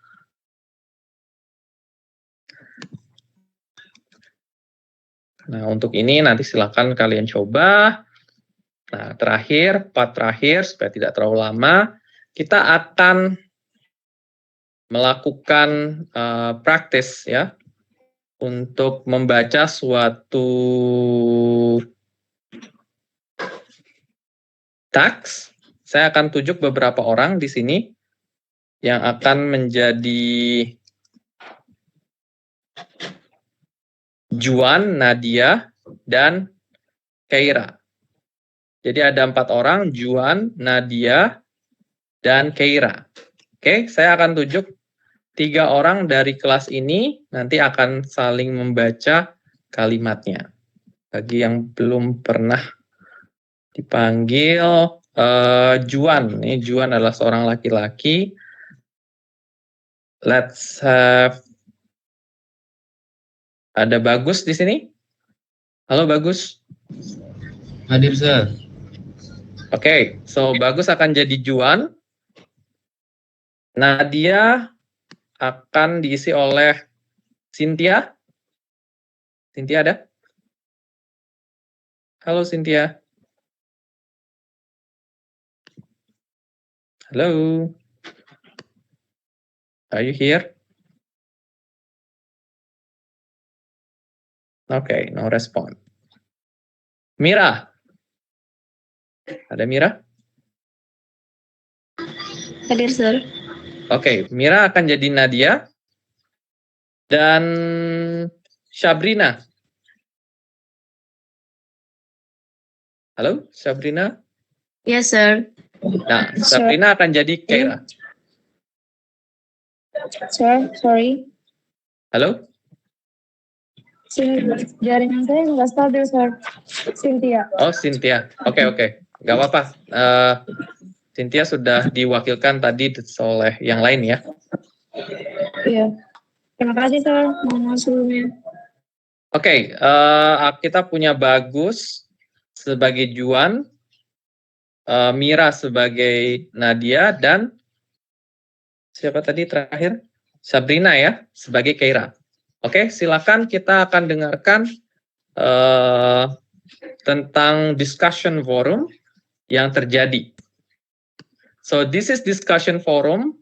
Nah, untuk ini nanti silakan kalian coba. Nah, part terakhir, supaya tidak terlalu lama, kita akan melakukan praktis ya, untuk membaca suatu teks. Saya akan tunjuk beberapa orang di sini yang akan menjadi Juan, Nadia, dan Keira. Jadi ada 4 orang, Juan, Nadia, dan Keira. Oke, saya akan tunjuk 3 orang dari kelas ini, nanti akan saling membaca kalimatnya. Bagi yang belum pernah dipanggil, Juan. Ini Juan adalah seorang laki-laki. Let's have, ada Bagus di sini. Halo Bagus. Hadir, Sir. Oke, so Bagus akan jadi Juan. Nadia akan diisi oleh Cynthia. Cynthia ada? Halo Cynthia. Halo. Are you here? Okay, no respond. Mira. Ada Mira? Hadir, Sir. Oke, Mira akan jadi Nadia dan Sabrina. Halo, Sabrina. Yes, Sir. Nah, Sabrina akan jadi Keira. Sir, sorry. Halo? Jaringan saya nggak stabil, Sir. Cynthia. Oh, Cynthia. Oke. Gak apa-apa. Cynthia sudah diwakilkan tadi oleh yang lain ya. Iya. Terima kasih, Sir. Mohon maaf sebelumnya. Oke, kita punya Bagus sebagai Juan, Mira sebagai Nadia, dan siapa tadi terakhir? Sabrina ya, sebagai Keira. Oke, silakan kita akan dengarkan tentang discussion forum yang terjadi. So, this is discussion forum.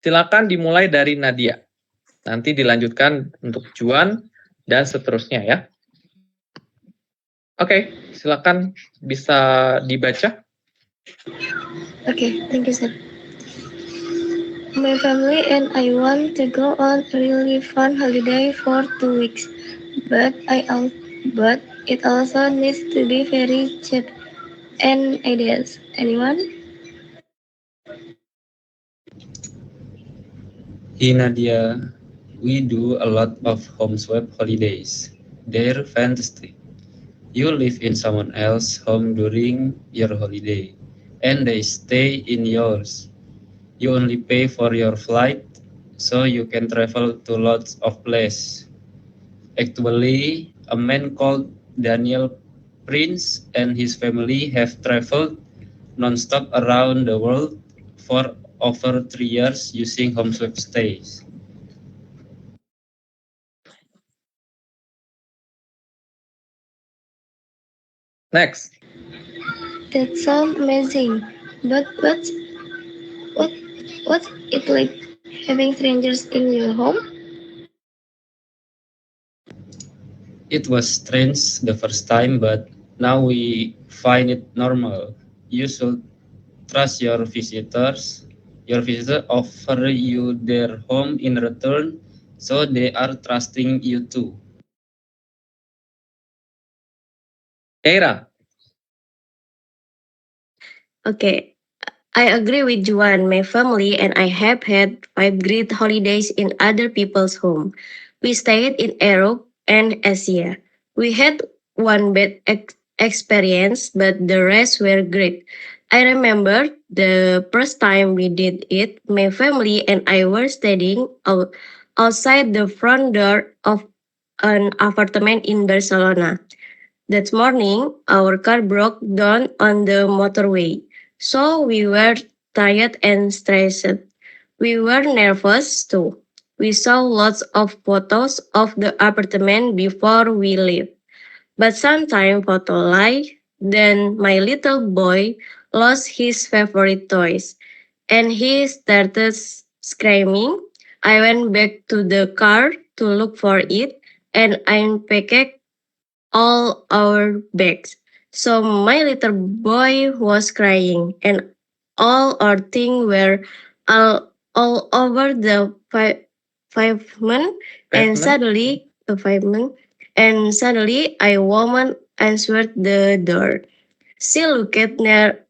Silakan dimulai dari Nadia. Nanti dilanjutkan untuk Juan dan seterusnya ya. Oke, silakan bisa dibaca. Okay, thank you, Sir. My family and I want to go on a really fun holiday for 2 weeks, but it also needs to be very cheap. And ideas? Anyone? Hey Nadia, we do a lot of home swap holidays. They're fantastic. You live in someone else's home during your holiday, and they stay in yours. You only pay for your flight, so you can travel to lots of places. Actually, a man called Daniel Prince and his family have traveled non-stop around the world for over 3 years using home swap stays. Next. That sounds amazing. But what's it like having strangers in your home? It was strange the first time, but now we find it normal. You should trust your visitors. Your visitor offer you their home in return, so they are trusting you too. Keira. Okay, I agree with Juan. My family and I have had 5 great holidays in other people's home. We stayed in Europe and Asia. We had one bad experience, but the rest were great. I remember the first time we did it, my family and I were standing outside the front door of an apartment in Barcelona. That morning, our car broke down on the motorway. So we were tired and stressed. We were nervous too. We saw lots of photos of the apartment before we left. But sometimes photo lie. Then my little boy lost his favorite toys and he started screaming. I went back to the car to look for it and I unpacked all our bags. So my little boy was crying, and all our things were all over the pavement. And suddenly, a woman answered the door. She looked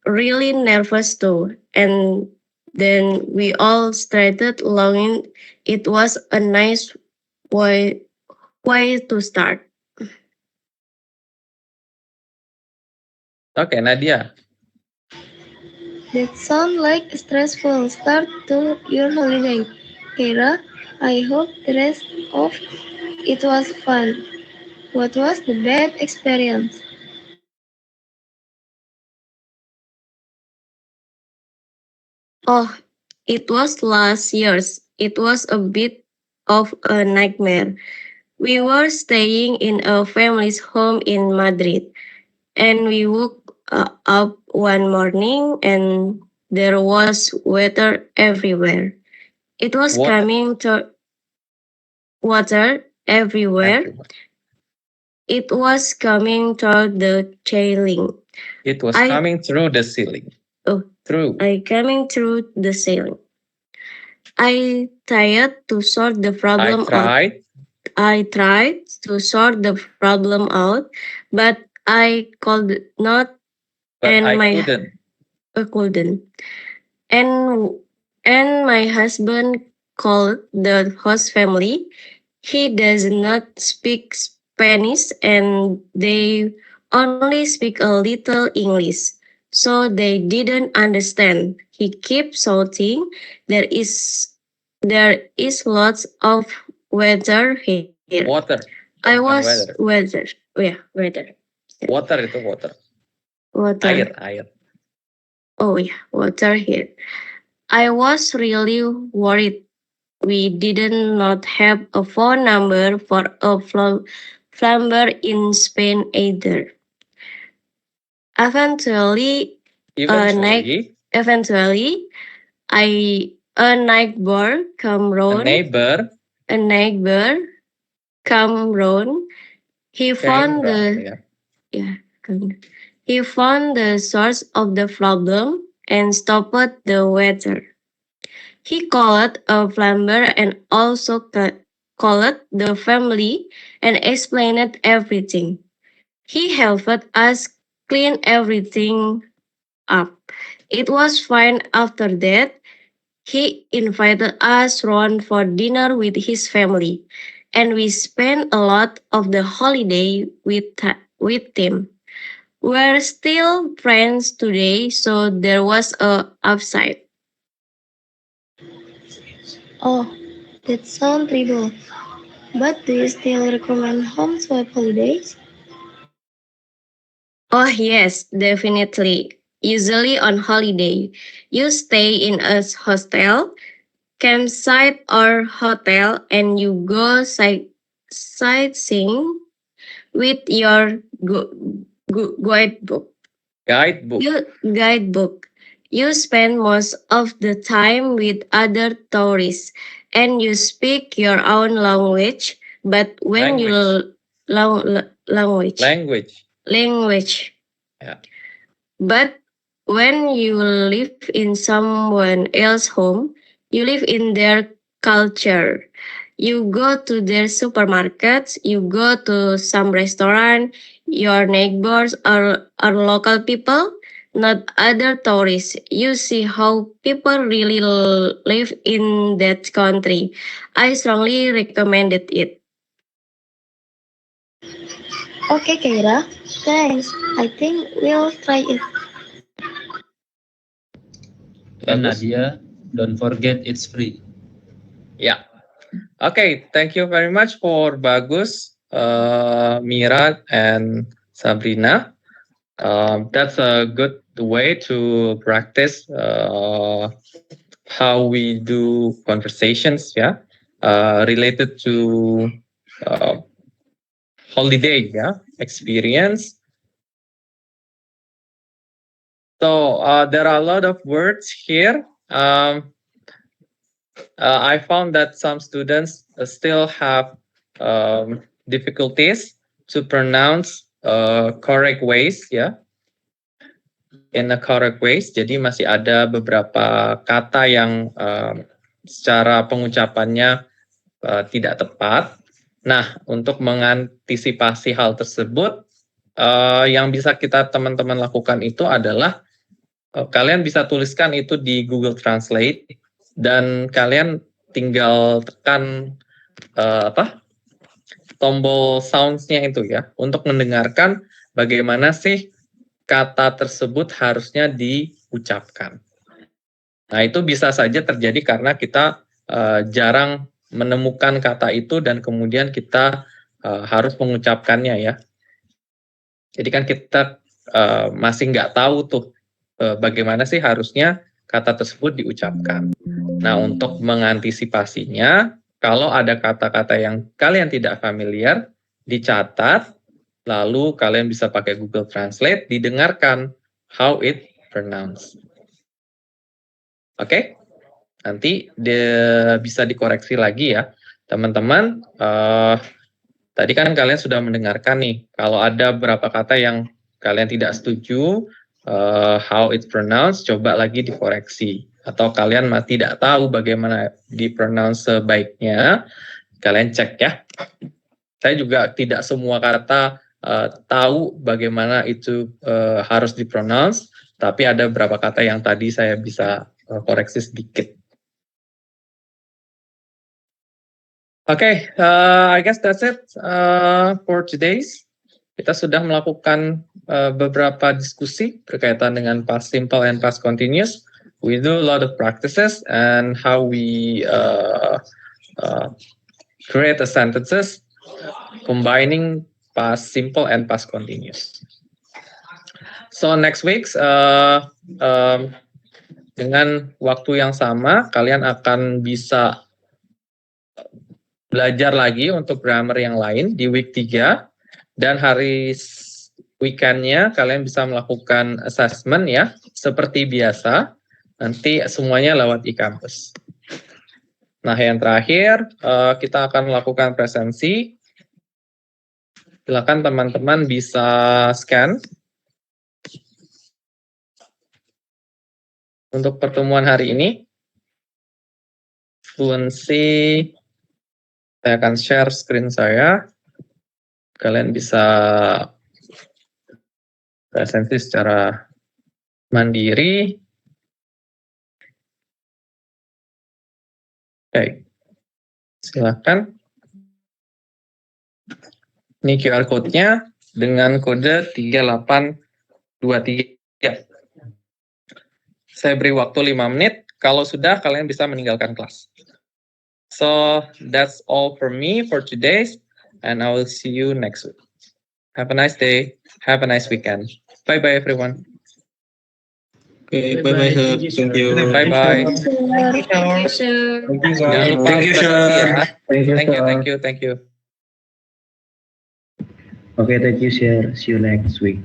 really nervous too, and then we all started laughing. It was a nice way to start. Oke, Nadia. That sounds like a stressful start to your holiday. Keira, I hope the rest of it was fun. What was the bad experience? Oh, it was last year's. It was a bit of a nightmare. We were staying in a family's home in Madrid, and we woke up one morning and there was water everywhere. It was Water. coming to water everywhere. Everywhere. It was coming toward the ceiling. It was I- coming through the ceiling. Oh. Through. Coming through the ceiling. I tried to sort the problem out. I tried to sort the problem out, but I could not. But And I my- couldn't. couldn't. And my husband called the host family. He does not speak Spanish and they only speak a little English. So they didn't understand. He kept shouting, there is lots of weather here. Water. I bukan was weather. weather. Oh yeah, weather. Water itu water. Water. Air. Oh yeah, water here. I was really worried. We did not have a phone number for a plumber in Spain either. Eventually, a neighbor come round. A neighbor come round. He found he found the source of the problem and stopped the water. He called a plumber and also called the family and explained everything. He helped us clean everything up. It was fine after that. He invited us round for dinner with his family, and we spent a lot of the holiday with him. We're still friends today, so there was a upside. Oh, that sounds terrible. But do you still recommend home swap holidays? Oh yes, definitely. Usually on holiday, you stay in a hostel, campsite or hotel and you go sightseeing with your guidebook. You spend most of the time with other tourists and you speak your own language, but when language. Yeah. But when you live in someone else's home, you live in their culture. You go to their supermarkets, you go to some restaurant, your neighbors are local people, not other tourists. You see how people really live in that country. I strongly recommended it. Okay, Kaira. Thanks. I think we'll try it. And Bagus. Nadia, don't forget it's free. Yeah. Okay, thank you very much for Bagus, Mira, and Sabrina. That's a good way to practice how we do conversations, related to holiday, experience. So there are a lot of words here. I found that some students still have difficulties to pronounce correct ways, in a correct ways. Jadi masih ada beberapa kata yang secara pengucapannya tidak tepat. Nah, untuk mengantisipasi hal tersebut, yang bisa teman-teman lakukan itu adalah kalian bisa tuliskan itu di Google Translate dan kalian tinggal tekan tombol sounds-nya itu untuk mendengarkan bagaimana sih kata tersebut harusnya diucapkan. Nah, itu bisa saja terjadi karena kita jarang menemukan kata itu dan kemudian kita harus mengucapkannya Jadi kan kita masih nggak tahu tuh bagaimana sih harusnya kata tersebut diucapkan. Nah, untuk mengantisipasinya, Kalau ada kata-kata yang kalian tidak familiar, dicatat, lalu kalian bisa pakai Google Translate, didengarkan how it pronounced. Oke? Nanti bisa dikoreksi lagi ya. Teman-teman, tadi kan kalian sudah mendengarkan nih, kalau ada beberapa kata yang kalian tidak setuju, how it pronounced, coba lagi dikoreksi. Atau kalian tidak tahu bagaimana di-pronounce sebaiknya, kalian cek ya. Saya juga tidak semua kata tahu bagaimana itu harus di-pronounce, tapi ada beberapa kata yang tadi saya bisa koreksi sedikit. Oke, I guess that's it for today's. Kita sudah melakukan beberapa diskusi berkaitan dengan past simple and past continuous. We do a lot of practices and how we create the sentences combining past simple and past continuous. So next week's dengan waktu yang sama kalian akan bisa belajar lagi untuk grammar yang lain di week 3 dan hari weekendnya kalian bisa melakukan assessment ya seperti biasa. Nanti semuanya lewat e-campus. Nah, yang terakhir, kita akan melakukan presensi. Silakan teman-teman bisa scan. Untuk pertemuan hari ini, Fluency, saya akan share screen saya. Kalian bisa presensi secara mandiri. Oke, silakan. Ini QR code-nya dengan kode 3823. Saya beri waktu 5 menit. Kalau sudah, kalian bisa meninggalkan kelas. So, that's all for me for today, and I will see you next week. Have a nice day. Have a nice weekend. Bye-bye, everyone. Okay, bye-bye, sir. Thank you. Bye-bye. Thank you, sir. Jangan lupa Thank you, kita sir. ya. Thank you, Thank you. Okay, thank you, sir. See you next week.